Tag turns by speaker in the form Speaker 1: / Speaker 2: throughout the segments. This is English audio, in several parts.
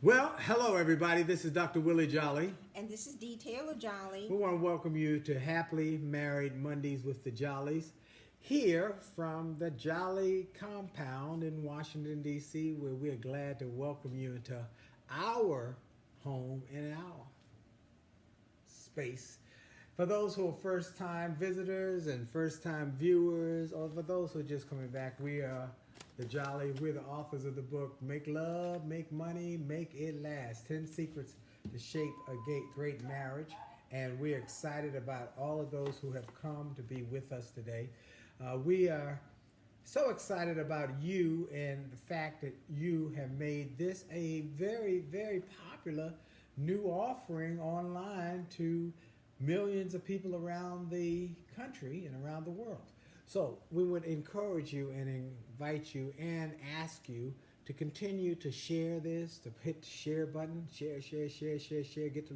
Speaker 1: Well, hello everybody. This is Dr. Willie Jolly.
Speaker 2: And this is Dee Taylor-Jolley.
Speaker 1: We want to welcome you to Happily Married Mondays with the Jolleys, here from the Jolly compound in Washington, D.C., where we're glad to welcome you into our home and our space. For those who are first-time visitors and first-time viewers, or for those who are just coming back, we are the Jolly. We're the authors of the book, Make Love, Make Money, Make It Last, 10 Secrets to Shape a Great Marriage. And we're excited about all of those who have come to be with us today. We are so excited about you and the fact that you have made this a very, very popular new offering online to millions of people around the country and around the world. So we would encourage you and invite you and ask you to continue to share this, to hit the share button, share, get the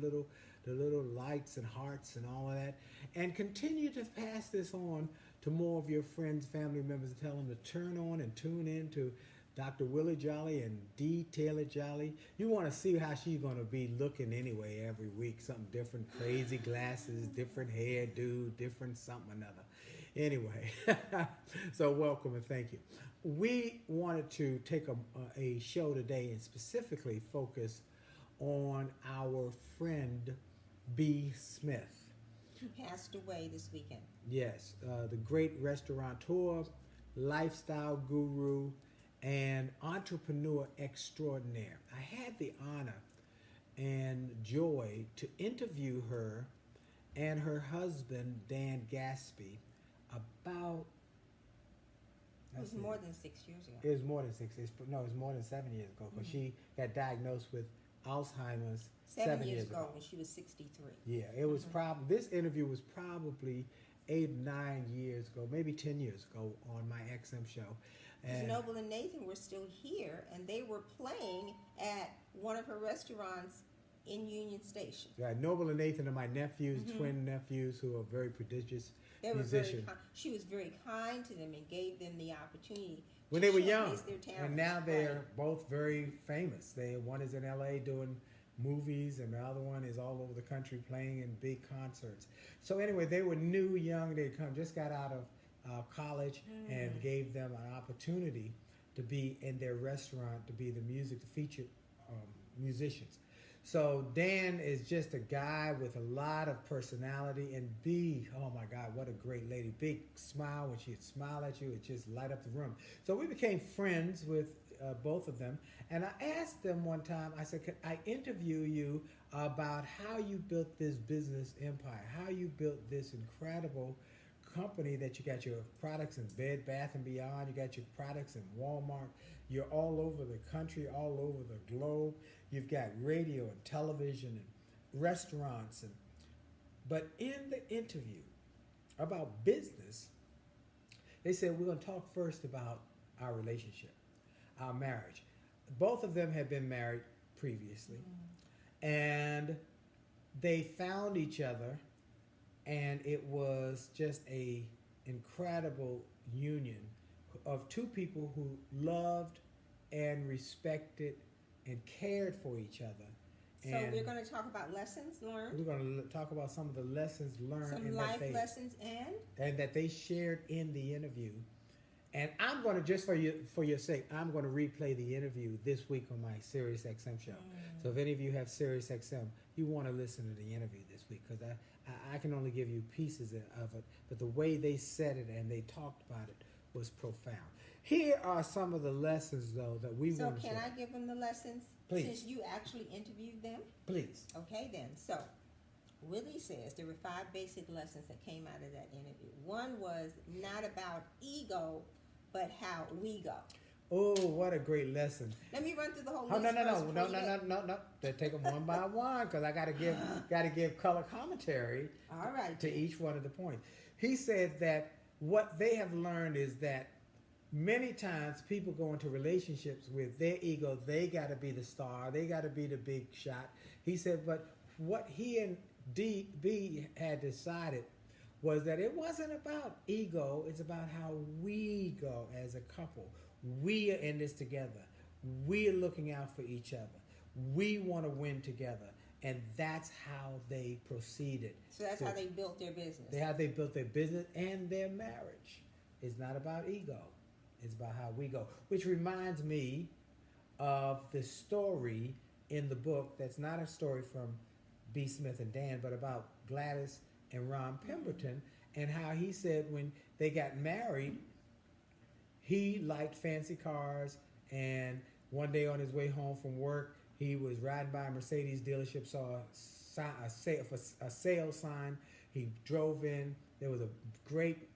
Speaker 1: little lights and hearts and all of that, and continue to pass this on to more of your friends, family members, and tell them to turn on and tune in to Dr. Willie Jolly and Dee Taylor-Jolley. You want to see how she's going to be looking anyway every week. Something different, crazy glasses, different hairdo, different something or another. Anyway, so welcome and thank you. We wanted to take a show today and specifically focus on our friend B. Smith.
Speaker 2: Who passed away this weekend.
Speaker 1: Yes, the great restaurateur, lifestyle guru, and entrepreneur extraordinaire. I had the honor and joy to interview her and her husband, Dan Gaspy, about...
Speaker 2: It was more than 6 years ago.
Speaker 1: It was more than 6 years. No, it was more than 7 years ago because she got diagnosed with Alzheimer's
Speaker 2: 7 years ago when she was 63.
Speaker 1: Yeah, it was probably... This interview was probably 8, 9 years ago, maybe 10 years ago on my XM show.
Speaker 2: Because Noble and Nathan were still here, and they were playing at one of her restaurants in Union Station.
Speaker 1: Right, Noble and Nathan are my nephews, twin nephews, who are very prodigious musicians.
Speaker 2: She was very kind to them and gave them the opportunity
Speaker 1: when
Speaker 2: to
Speaker 1: they were young,
Speaker 2: their talents.
Speaker 1: And now they're both very famous. One is in L.A. doing movies, and the other one is all over the country playing in big concerts. So anyway, they were new, young. They just got out of college and gave them an opportunity to be in their restaurant, to be the featured musicians. So Dan is just a guy with a lot of personality, and B, oh my God, what a great lady. Big smile. When she'd smile at you, it just light up the room. So we became friends with both of them, and I asked them one time, I said, could I interview you about how you built this business empire, how you built this incredible company that you got your products in Bed Bath & Beyond, you got your products in Walmart, you're all over the country, all over the globe, you've got radio and television and restaurants, but in the interview about business, they said, we're going to talk first about our relationship, our marriage. Both of them had been married previously, and they found each other, and it was just a incredible union of two people who loved and respected and cared for each other.
Speaker 2: So we're going to talk about lessons learned.
Speaker 1: We're going to talk about some of the lessons learned.
Speaker 2: Some life lessons
Speaker 1: and that they shared in the interview. And I'm going to, just for your sake, I'm going to replay the interview this week on my Sirius XM show. So if any of you have Sirius XM, you want to listen to the interview this week, because I can only give you pieces of it. But the way they said it and they talked about it was profound. Here are some of the lessons, though, that we want to share.
Speaker 2: So can I give them the lessons?
Speaker 1: Please.
Speaker 2: Since you actually interviewed them?
Speaker 1: Please.
Speaker 2: Okay, then. So Willie says there were 5 basic lessons that came out of that interview. One was not about ego, but how we go.
Speaker 1: Oh, what a great lesson!
Speaker 2: Let me run through the whole
Speaker 1: list. No. They take them one by one, because I got to give color commentary.
Speaker 2: All right.
Speaker 1: To each one of the points. He said that what they have learned is that many times people go into relationships with their ego. They got to be the star. They got to be the big shot. He said, but what he and B had decided was that it wasn't about ego. It's about how we go as a couple. We are in this together. We are looking out for each other. We want to win together. And that's how they proceeded.
Speaker 2: So that's how they built their business.
Speaker 1: How they built their business and their marriage. It's not about ego. It's about how we go. Which reminds me of the story in the book that's not a story from B. Smith and Dan, but about Gladys and Ron Pemberton, and how he said when they got married, he liked fancy cars, and one day on his way home from work, he was riding by a Mercedes dealership, saw a sale sign. He drove in. There was a great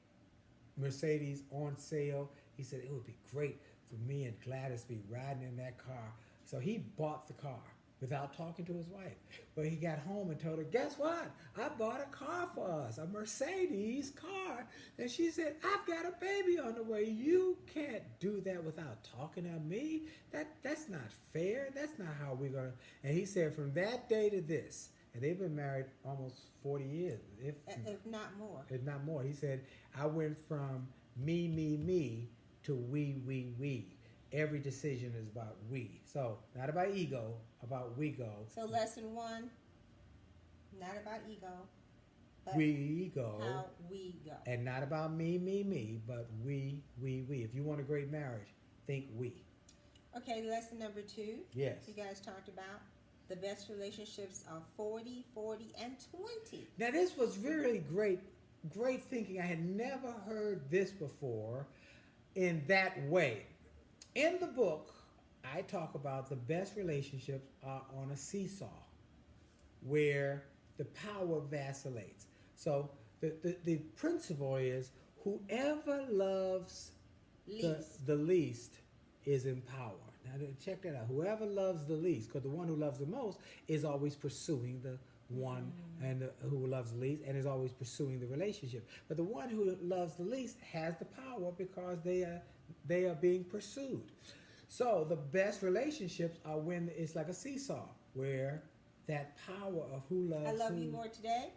Speaker 1: Mercedes on sale. He said it would be great for me and Gladys to be riding in that car. So he bought the car without talking to his wife. But he got home and told her, guess what? I bought a car for us, a Mercedes car. And she said, I've got a baby on the way. You can't do that without talking to me. That's not fair. That's not how we're going to. And he said from that day to this, and they've been married almost 40 years. If
Speaker 2: not more.
Speaker 1: If not more. He said, I went from me to we. Every decision is about we. So, not about ego, about we go.
Speaker 2: So, lesson 1, not about ego, but
Speaker 1: we go.
Speaker 2: How we go.
Speaker 1: And not about me, but we. If you want a great marriage, think we.
Speaker 2: Okay, lesson number 2.
Speaker 1: Yes.
Speaker 2: You guys talked about the best relationships are 40, 40, and 20.
Speaker 1: Now, this was really great thinking. I had never heard this before in that way. In the book, I talk about the best relationships are on a seesaw where the power vacillates. So the principle is whoever loves the least is in power. Now check that out. Whoever loves the least, because the one who loves the most is always pursuing the one and who loves the least and is always pursuing the relationship. But the one who loves the least has the power because they are being pursued. So the best relationships are when it's like a seesaw, where that power of who loves
Speaker 2: I love you more today.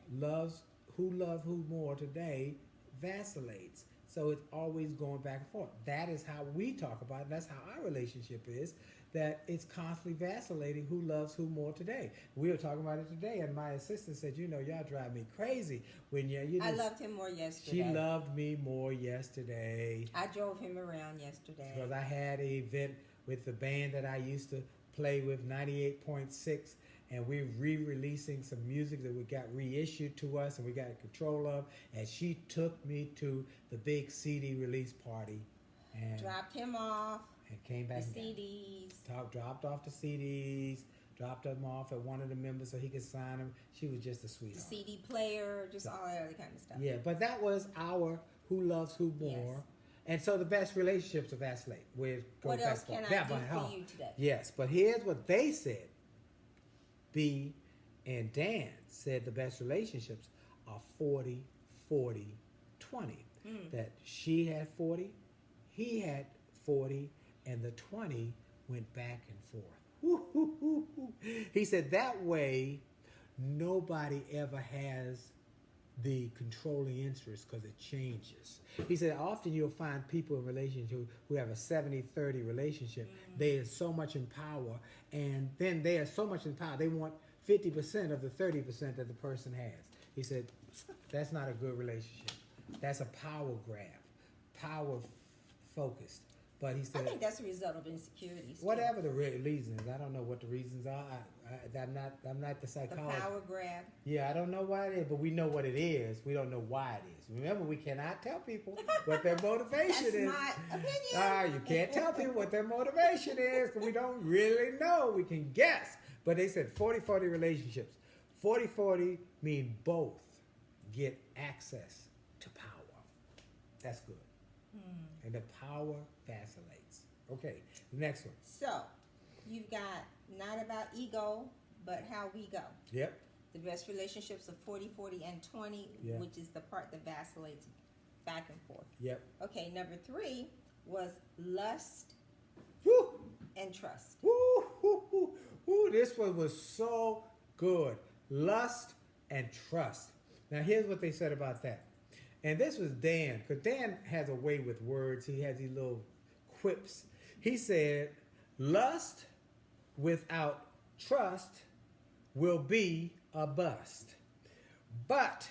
Speaker 1: Who more today vacillates. So it's always going back and forth. That is how we talk about it. That's how our relationship is, that it's constantly vacillating who loves who more today. We were talking about it today, and my assistant said, y'all drive me crazy. I
Speaker 2: loved him more yesterday.
Speaker 1: She loved me more yesterday.
Speaker 2: I drove him around yesterday.
Speaker 1: Because I had an event with the band that I used to play with, 98.6, and we're re-releasing some music that we got reissued to us and we got control of, and she took me to the big CD release party. And
Speaker 2: dropped him off.
Speaker 1: And came back.
Speaker 2: The CDs.
Speaker 1: Dropped off the CDs. Dropped them off at one of the members so he could sign them. She was just a sweetheart.
Speaker 2: The CD player, just all that other kind of stuff.
Speaker 1: Yeah, but that was our who loves who more. Yes. And so the best relationships are vacillate.
Speaker 2: What else can I do for you today?
Speaker 1: Yes, but here's what they said. B and Dan said the best relationships are 40, 40, 20. That she had 40, he had 40, and the 20 went back and forth. He said that way nobody ever has the controlling interest because it changes. He said often you'll find people in relationships who have a 70-30 relationship. They are so much in power, and then they are so much in power they want 50% of the 30% that the person has. He said that's not a good relationship. That's a power grab, power focused. But he said,
Speaker 2: I think that's a result of insecurities.
Speaker 1: Whatever the reasons, I don't know what the reasons are. I'm not the psychologist.
Speaker 2: The power grab.
Speaker 1: Yeah, I don't know why it is, but we know what it is. We don't know why it is. Remember, we cannot tell people what their motivation is.
Speaker 2: That's my opinion.
Speaker 1: You can't tell people what their motivation is because we don't really know. We can guess. But they said 40-40 relationships. 40-40 mean both get access to power. That's good. And the power vacillates. Okay, the next one.
Speaker 2: So, you've got not about ego, but how we go.
Speaker 1: Yep.
Speaker 2: The best relationships are 40, 40, and 20, which is the part that vacillates back and forth.
Speaker 1: Yep.
Speaker 2: Okay, number 3 was lust and trust.
Speaker 1: This one was so good. Lust and trust. Now, here's what they said about that. And this was Dan, because Dan has a way with words. He has these little quips. He said, lust without trust will be a bust. But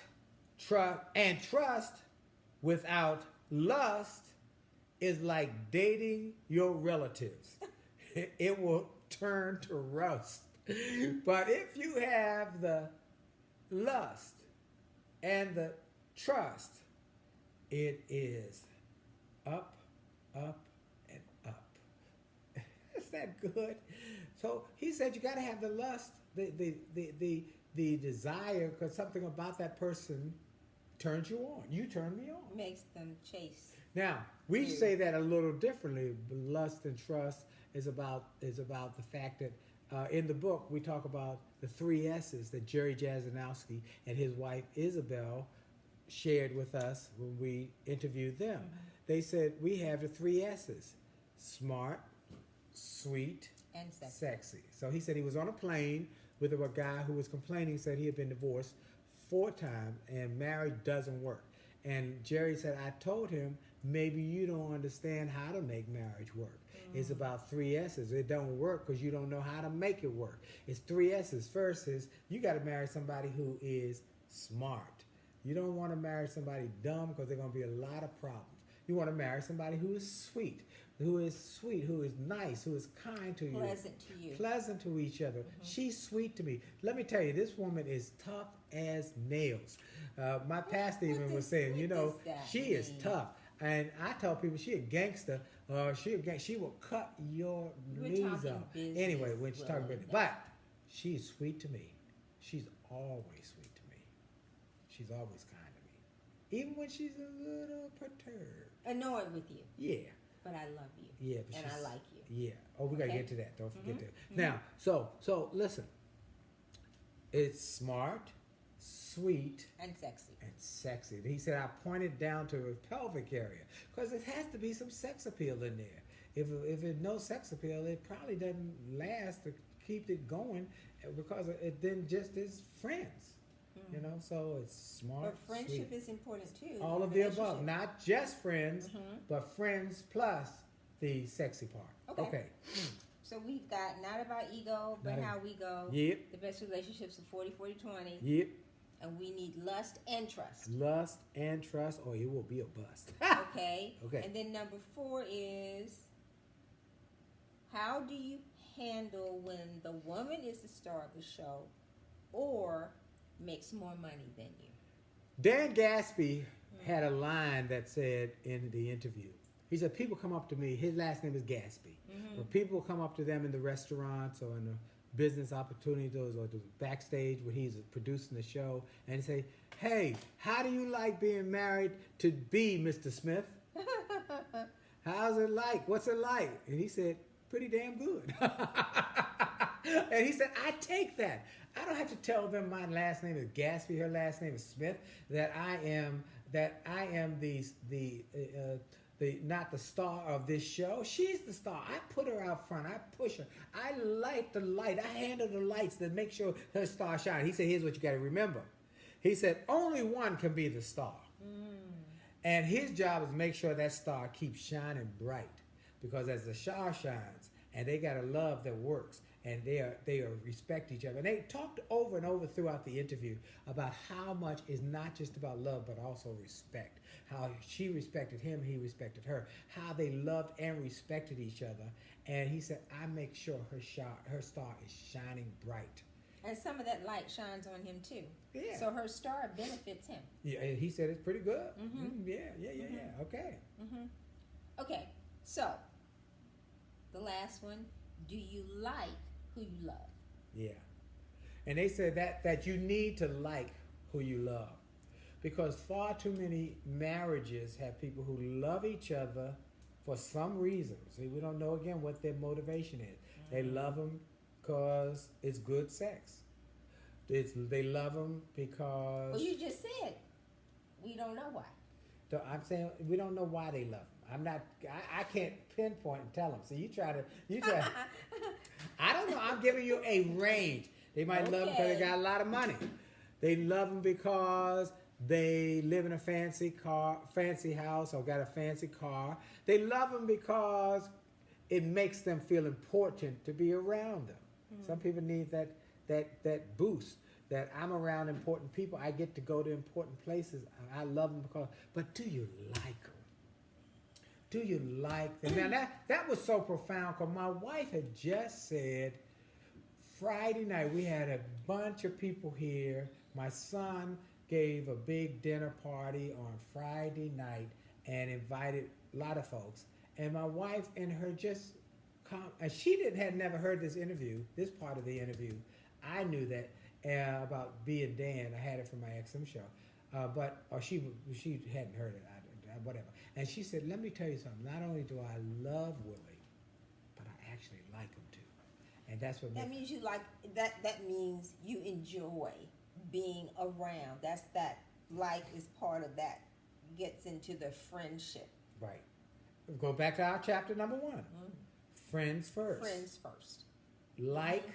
Speaker 1: trust without lust is like dating your relatives. It will turn to rust. But if you have the lust and the trust, it is up, up, and up. Is that good? So he said you got to have the lust, the desire, because something about that person turns you on. You turn me on.
Speaker 2: Makes them chase.
Speaker 1: Now we say that a little differently. Lust and trust is about the fact that in the book we talk about the 3 S's that Jerry Jasinowski and his wife Isabel shared with us when we interviewed them. They said we have the 3 S's: smart, sweet,
Speaker 2: and
Speaker 1: sexy. So he said he was on a plane with a guy who was complaining, said he had been divorced 4 times and marriage doesn't work. And Jerry said, I told him, maybe you don't understand how to make marriage work. It's about 3 S's. It don't work because you don't know how to make it work. It's 3 S's. First is you got to marry somebody who is smart. You don't want to marry somebody dumb because there's going to be a lot of problems. You want to marry somebody who is sweet, who is nice, who is kind to you.
Speaker 2: Pleasant to you.
Speaker 1: Pleasant to each other. She's sweet to me. Let me tell you, this woman is tough as nails. My pastor even was saying, she is tough. And I tell people she a gangster. She will cut your knees off. Anyway, when she's talking business. But she's sweet to me. She's always sweet to me. She's always kind to me. Even when she's a little perturbed.
Speaker 2: Annoyed with you.
Speaker 1: Yeah.
Speaker 2: But I love you.
Speaker 1: Yeah.
Speaker 2: And I like you.
Speaker 1: Yeah. Oh, we got to get to that. Don't forget that. Now, so listen. It's smart, sweet,
Speaker 2: and sexy.
Speaker 1: He said, I pointed down to her pelvic area because it has to be some sex appeal in there. If there's no sex appeal, it probably doesn't last to keep it going because it then just is friends. So it's smart.
Speaker 2: But friendship
Speaker 1: sweet.
Speaker 2: is important too.
Speaker 1: All of the above, not just friends, but friends plus the sexy part. Okay.
Speaker 2: So we've got not about ego, but how we go.
Speaker 1: Yep.
Speaker 2: The best relationships are 40, 40, 20.
Speaker 1: Yep.
Speaker 2: And we need lust and trust.
Speaker 1: Lust and trust, or it will be a bust.
Speaker 2: Okay.
Speaker 1: Okay.
Speaker 2: And then number 4 is, how do you handle when the woman is the star of the show or makes more money than you?
Speaker 1: Dan Gaspy had a line that said in the interview, he said, people come up to me, his last name is Gaspy. When people come up to them in the restaurants or in the business opportunities or the backstage when he's producing the show and say, hey, how do you like being married to B, Mr. Smith? How's it like? What's it like? And he said, pretty damn good. And he said, I take that. I don't have to tell them my last name is Gaspy, her last name is Smith, that I am the not the star of this show. She's the star. I put her out front. I push her. I light the light. I handle the lights that make sure her star shines. He said, here's what you got to remember. He said, only one can be the star. And his job is to make sure that star keeps shining bright. Because as the star shines, and they got a love that works, and they respect each other. And they talked over and over throughout the interview about how much is not just about love, but also respect. How she respected him, he respected her. How they loved and respected each other. And he said, I make sure her star is shining bright.
Speaker 2: And some of that light shines on him too.
Speaker 1: Yeah.
Speaker 2: So her star benefits him.
Speaker 1: Yeah, and he said it's pretty good. Yeah. Okay.
Speaker 2: Okay, so the last one, do you like who you love?
Speaker 1: Yeah. And they said that you need to like who you love. Because far too many marriages have people who love each other for some reason. See, we don't know, again, what their motivation is. They love them because it's good sex. They love them because...
Speaker 2: Well, you just said we don't know why.
Speaker 1: So I'm saying we don't know why they love them. I can't pinpoint and tell them. So you try. I don't know. I'm giving you a range. They might love them because they got a lot of money. They love them because they live in a fancy house, or got a fancy car. They love them because it makes them feel important to be around them. Some people need that boost. That I'm around important people. I get to go to important places. I love them because. But do you like them? Do you like them? Now that was so profound because my wife had just said Friday night we had a bunch of people here. My son gave a big dinner party on Friday night and invited a lot of folks. And my wife and her just and she had never heard this part of the interview. I knew that about B and Dan. I had it from my XM show, she hadn't heard it. Whatever. And she said, "Let me tell you something. Not only do I love Willie, but I actually like him too." And that's what
Speaker 2: that means you like that. That means you enjoy being around. That like is part of that. Gets into the friendship.
Speaker 1: Right. Go back to our chapter number 1. Friends first.
Speaker 2: Friends first.
Speaker 1: Like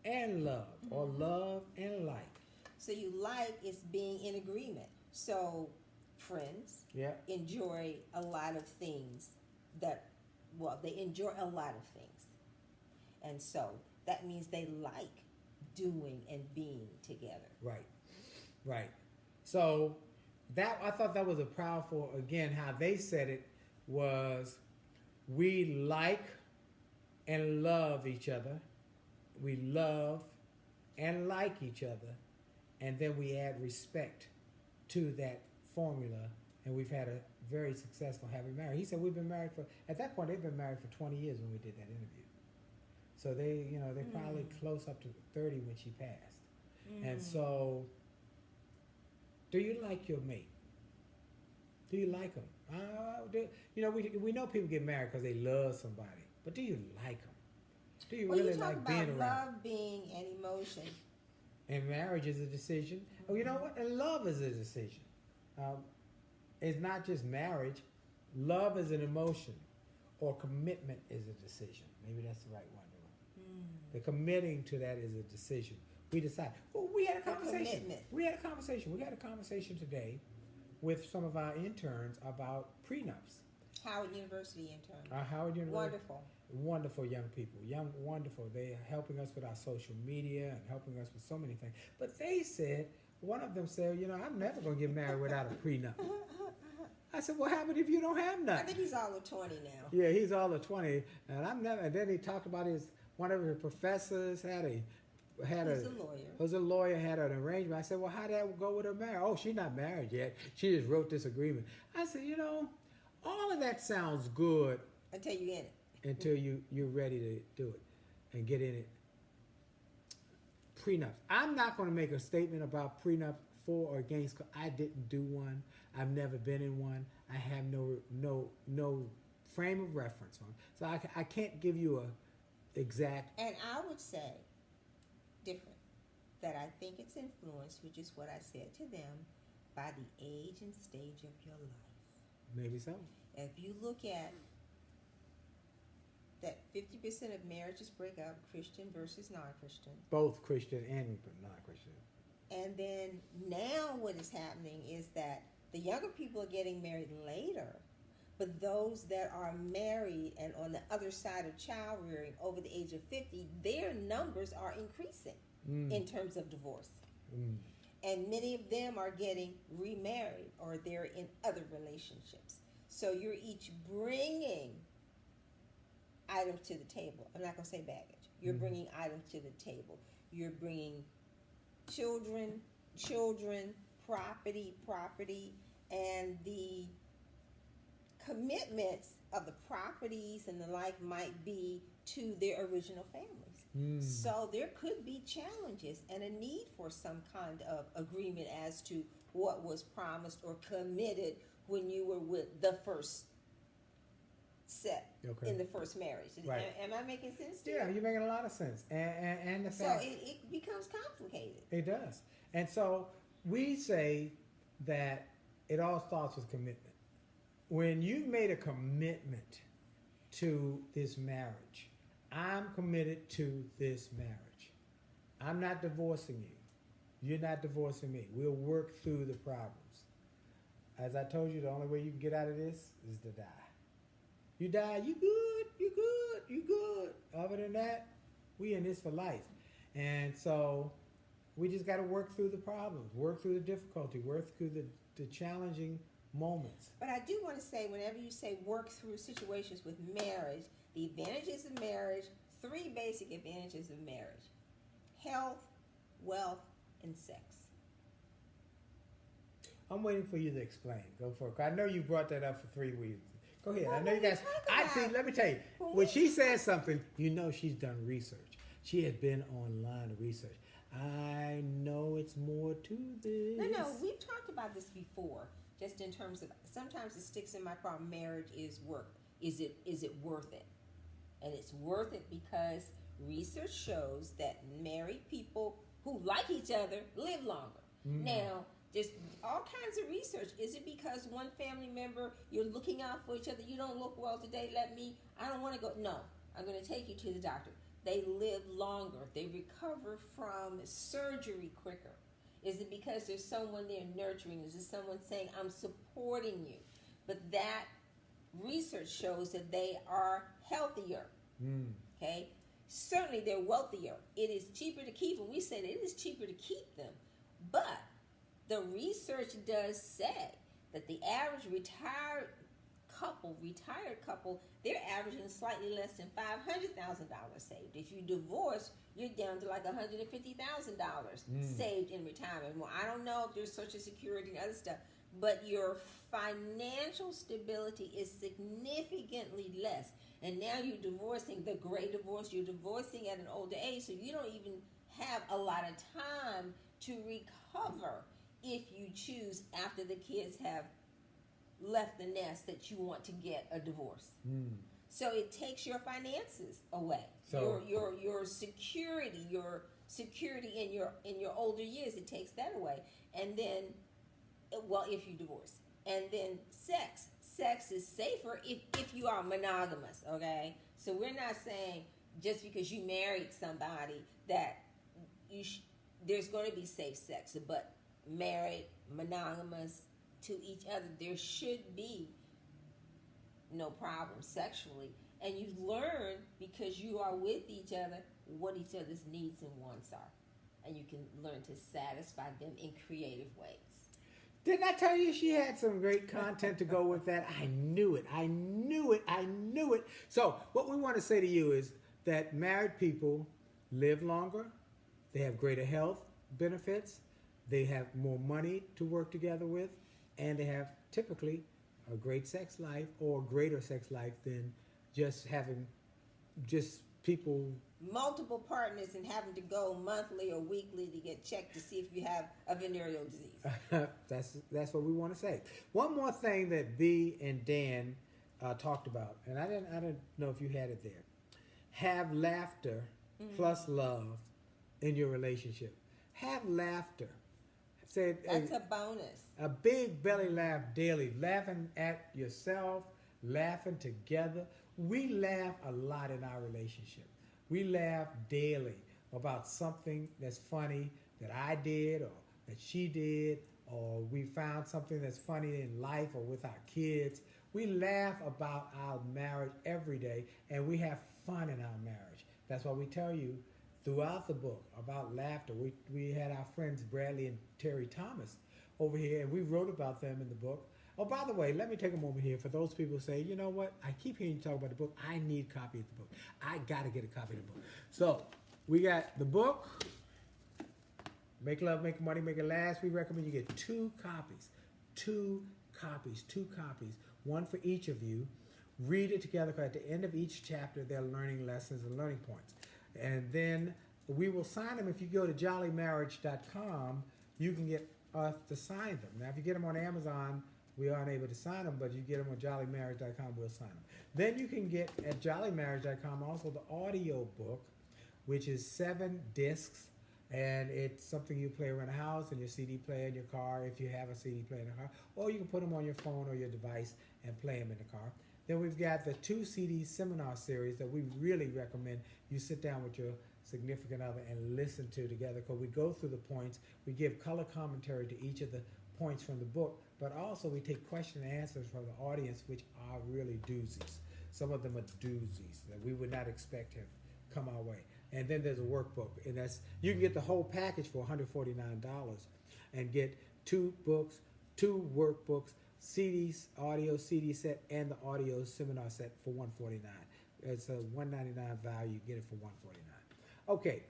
Speaker 1: and love, or love and like.
Speaker 2: So you like is being in agreement. So friends enjoy a lot of things they enjoy a lot of things. And so that means they like doing and being together.
Speaker 1: Right. So I thought that was a powerful, again, how they said it was, we like and love each other. We love and like each other. And then we add respect to that formula. And we've had a very successful happy marriage. He said they've been married for 20 years when we did that interview. So they're probably close up to 30 when she passed. And so, do you like your mate? Do you like them? We know people get married because they love somebody, but do you like them? Do you really like being around?
Speaker 2: Love being an emotion.
Speaker 1: And marriage is a decision. Oh, you know what? And love is a decision. It's not just marriage. Love is an emotion, or commitment is a decision. Maybe that's the right one. The committing to that is a decision. We decide. Well, we had a conversation. We had a conversation today with some of our interns about prenups.
Speaker 2: Howard University intern.
Speaker 1: Howard University.
Speaker 2: Wonderful.
Speaker 1: Wonderful young people. Wonderful. They are helping us with our social media and helping us with so many things. But they said, one of them said, I'm never going to get married without a prenup. I said, what happened if you don't have none?
Speaker 2: I think he's all of 20 now.
Speaker 1: Yeah, he's all of 20. And I'm never. And then he talked about one of his professors was a lawyer, had an arrangement. I said, well, how'd that go with her marriage? Oh, she's not married yet. She just wrote this agreement. I said, all of that sounds good.
Speaker 2: Until you're in it.
Speaker 1: Until you're ready to do it and get in it. Prenups. I'm not going to make a statement about prenup for or against, because I didn't do one. I've never been in one. I have no frame of reference on. So I can't give you a exact.
Speaker 2: And I would say different, that I think it's influenced, which is what I said to them, by the age and stage of your life.
Speaker 1: Maybe so.
Speaker 2: If you look at that 50% of marriages break up, Christian versus non-Christian.
Speaker 1: Both Christian and non-Christian.
Speaker 2: And then now what is happening is that the younger people are getting married later, but those that are married and on the other side of child rearing over the age of 50, their numbers are increasing in terms of divorce. And many of them are getting remarried, or they're in other relationships. So you're each bringing items to the table. I'm not going to say baggage. You're bringing items to the table. You're bringing children, property, and the commitments of the properties and the like might be to their original families. So there could be challenges and a need for some kind of agreement as to what was promised or committed when you were with the first set in the first marriage.
Speaker 1: Right.
Speaker 2: Am I making sense to you?
Speaker 1: Yeah, you're making a lot of sense. And the fact,
Speaker 2: so it becomes complicated.
Speaker 1: It does. And so we say that it all starts with commitment. When you've made a commitment to this marriage, I'm committed to this marriage. I'm not divorcing you. You're not divorcing me. We'll work through the problems. As I told you, the only way you can get out of this is to die. You die, you good. Other than that, We in this for life. And so we just got to work through the problems, work through the difficulty, work through the challenging moments.
Speaker 2: But I do want to say, whenever you say work through situations with marriage, the advantages of marriage, 3 basic advantages of marriage: health, wealth, and sex.
Speaker 1: I'm waiting for you to explain. Go for it. I know you brought that up for 3 weeks. Go ahead.
Speaker 2: Well,
Speaker 1: I know you guys. I see. Let me tell you. When she says something, you know she's done research. She has been online research. I know it's more to this.
Speaker 2: No, we've talked about this before. Just in terms of, sometimes it sticks in my car. Marriage is work. Is it worth it? And it's worth it because research shows that married people who like each other live longer. Now, there's all kinds of research. Is it because one family member, you're looking out for each other, you don't look well today, I don't want to go. No, I'm going to take you to the doctor. They live longer. They recover from surgery quicker. Is it because there's someone there nurturing? Is it someone saying, I'm supporting you? But that research shows that they are healthier. Okay? Certainly they're wealthier. It is cheaper to keep them. We said it is cheaper to keep them. But the research does say that the average retired couple, they're averaging slightly less than $500,000 saved. If you divorce, you're down to like $150,000 saved in retirement. Well, I don't know if there's Social Security and other stuff, but your financial stability is significantly less. And now you're divorcing, the great divorce, you're divorcing at an older age, so you don't even have a lot of time to recover if you choose, after the kids have left the nest, that you want to get a divorce. So it takes your finances away. So your security in your older years, it takes that away. And then, well, if you divorce. And then sex is safer if you are monogamous, okay? So we're not saying just because you married somebody that there's going to be safe sex, but married, monogamous to each other, there should be no problem sexually. And you learn, because you are with each other, what each other's needs and wants are. And you can learn to satisfy them in creative ways.
Speaker 1: Didn't I tell you she had some great content to go with that? I knew it. So what we want to say to you is that married people live longer, they have greater health benefits, they have more money to work together with, and they have typically a great sex life, or greater sex life than just having people,
Speaker 2: multiple partners, and having to go monthly or weekly to get checked to see if you have a venereal disease.
Speaker 1: That's what we want to say. One more thing that B and Dan talked about, and I didn't know if you had it there. Have laughter plus love in your relationship. Have laughter.
Speaker 2: That's a bonus.
Speaker 1: A big belly laugh daily, laughing at yourself, laughing together. We laugh a lot in our relationship. We laugh daily about something that's funny that I did or that she did, or we found something that's funny in life or with our kids. We laugh about our marriage every day, and we have fun in our marriage. That's why we tell you throughout the book about laughter. We had our friends Bradley and Terry Thomas over here, and we wrote about them in the book. Oh, by the way, let me take a moment here for those people who say, you know what, I keep hearing you talk about the book. I need a copy of the book. I got to get a copy of the book. So we got the book, Make Love, Make Money, Make It Last. We recommend you get 2 copies. 2 copies. One for each of you. Read it together, because at the end of each chapter, they're learning lessons and learning points. And then we will sign them. If you go to jollymarriage.com, you can get us to sign them. Now, if you get them on Amazon, we aren't able to sign them, but you get them on jollymarriage.com, we'll sign them. Then you can get at jollymarriage.com also the audio book, which is 7 discs, and it's something you play around the house, and your CD player in your car, if you have a CD player in the car, or you can put them on your phone or your device and play them in the car. Then we've got the 2 CD seminar series that we really recommend you sit down with your significant other and listen to together, because we go through the points, we give color commentary to each of the points from the book, but also we take question and answers from the audience, which are really doozies. Some of them are doozies that we would not expect have come our way. And then there's a workbook, and that's you can get the whole package for $149, and get 2 books, 2 workbooks, CDs, audio CD set, and the audio seminar set for $149. It's a $199 value. You get it for $149. Okay,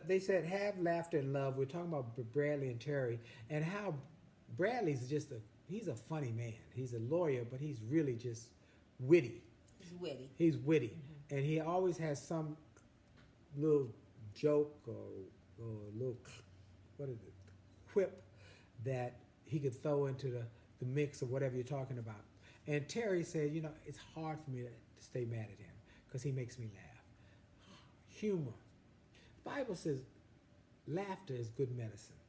Speaker 1: they said have laughter and love. We're talking about Bradley and Terry, and how Bradley's he's a funny man. He's a lawyer, but he's really just witty. He's witty, and he always has some little joke or little quip that he could throw into the mix of whatever you're talking about. And Terry said, it's hard for me to stay mad at him because he makes me laugh. Humor. The Bible says laughter is good medicine.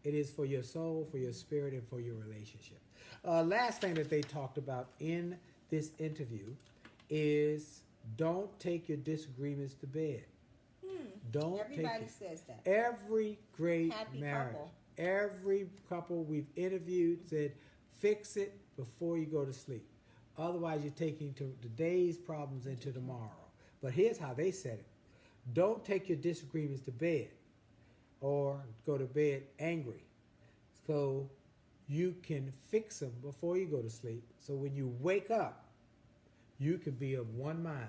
Speaker 1: It is for your soul, for your spirit, and for your relationship. Last thing that they talked about in this interview is don't take your disagreements to bed.
Speaker 2: Everybody says that.
Speaker 1: Every great
Speaker 2: Happy
Speaker 1: marriage,
Speaker 2: couple.
Speaker 1: every couple we've interviewed said, fix it before you go to sleep. Otherwise, you're taking today's problems into tomorrow. But here's how they said it. Don't take your disagreements to bed or go to bed angry. So you can fix them before you go to sleep. So when you wake up, you can be of one mind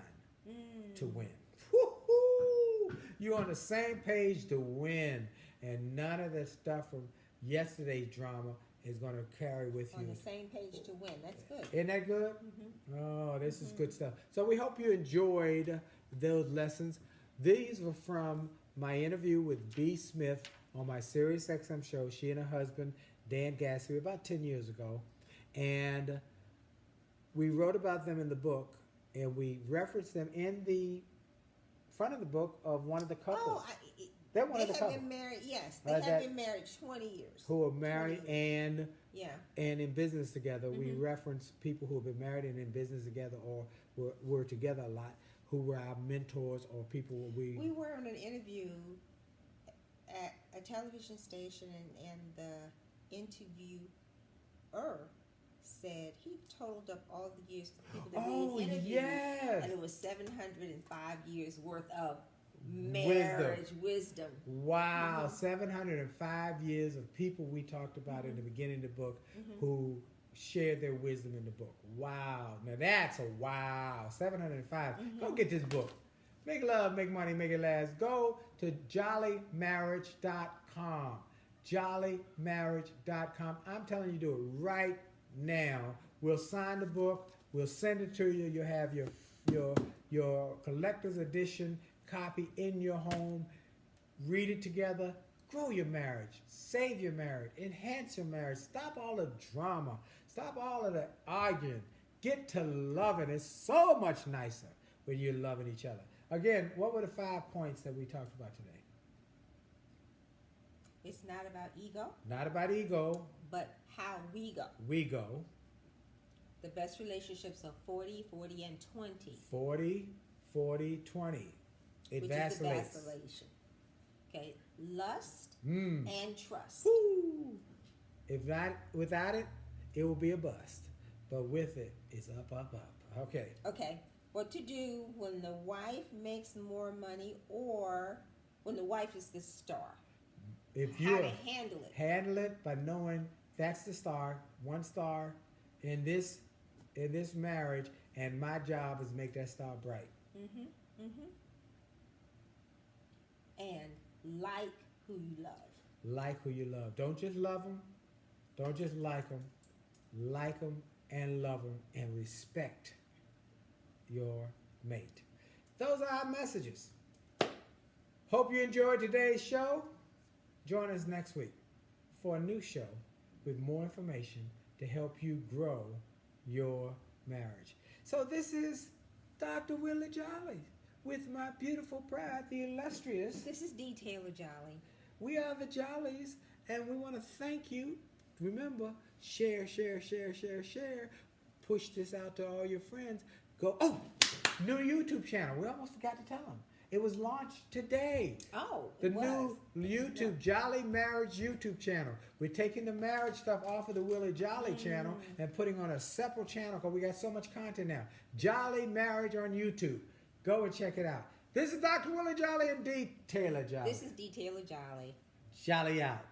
Speaker 1: to win. Woo-hoo! You're on the same page to win. And none of the stuff from yesterday's drama is going to carry with you.
Speaker 2: On the same page to win. That's good.
Speaker 1: Isn't that good? Oh, this is good stuff. So we hope you enjoyed those lessons. These were from my interview with B. Smith on my Sirius XM show, she and her husband, Dan Gassby, about 10 years ago. And we wrote about them in the book, and we referenced them in the front of the book of one of the couples. They're one of the couples.
Speaker 2: Been married, yes. They have been married 20 years.
Speaker 1: Who are married and in business together. We reference people who have been married and in business together or were together a lot, who were our mentors or people
Speaker 2: we were on an interview at a television station, and the interviewer said he totaled up all the years of people that we interviewed,
Speaker 1: yes.
Speaker 2: and it was 705 years worth of marriage wisdom.
Speaker 1: Wow, 705 years of people we talked about in the beginning of the book who shared their wisdom in the book. Wow. Now that's a wow. 705. Go get this book. Make love, make money, make it last. Go to jollymarriage.com. Jollymarriage.com. I'm telling you, do it right now. We'll sign the book. We'll send it to you. You'll have your collector's edition copy in your home. Read it together. Grow your marriage. Save your marriage. Enhance your marriage. Stop all the drama. Stop all of the arguing. Get to loving. It's so much nicer when you're loving each other. Again, what were the 5 points that we talked about today?
Speaker 2: It's not about ego.
Speaker 1: Not about ego.
Speaker 2: But how we go.
Speaker 1: We go.
Speaker 2: The best relationships are 40, 40, and 20.
Speaker 1: 40, 40, 20. It
Speaker 2: which
Speaker 1: vacillates.
Speaker 2: Is the vacillation. Okay. Lust and trust.
Speaker 1: Woo. If not, without it, it will be a bust. But with it, it's up, up, up. Okay.
Speaker 2: Okay. What to do when the wife makes more money or when the wife is the star.
Speaker 1: How
Speaker 2: to handle it.
Speaker 1: Handle it by knowing that's the star, one star in this marriage, and my job is to make that star bright.
Speaker 2: And like who you love.
Speaker 1: Like who you love. Don't just love them. Don't just like them. Like them and love them and respect your mate. Those are our messages. Hope you enjoyed today's show. Join us next week for a new show with more information to help you grow your marriage. So this is Dr. Willie Jolleys with my beautiful bride, the illustrious.
Speaker 2: This is Dee Taylor-Jolley.
Speaker 1: We are the Jolleys, and we want to thank you. Remember, share, share, share, share, share. Push this out to all your friends. New YouTube channel. We almost forgot to tell them. It was launched today. New YouTube, Jolly Marriage YouTube channel. We're taking the marriage stuff off of the Willie Jolly channel and putting on a separate channel because we got so much content now. Jolly Marriage on YouTube. Go and check it out. This is Dr. Willie Jolly and Dee Taylor-Jolley.
Speaker 2: This is Dee Taylor-Jolley.
Speaker 1: Jolly out.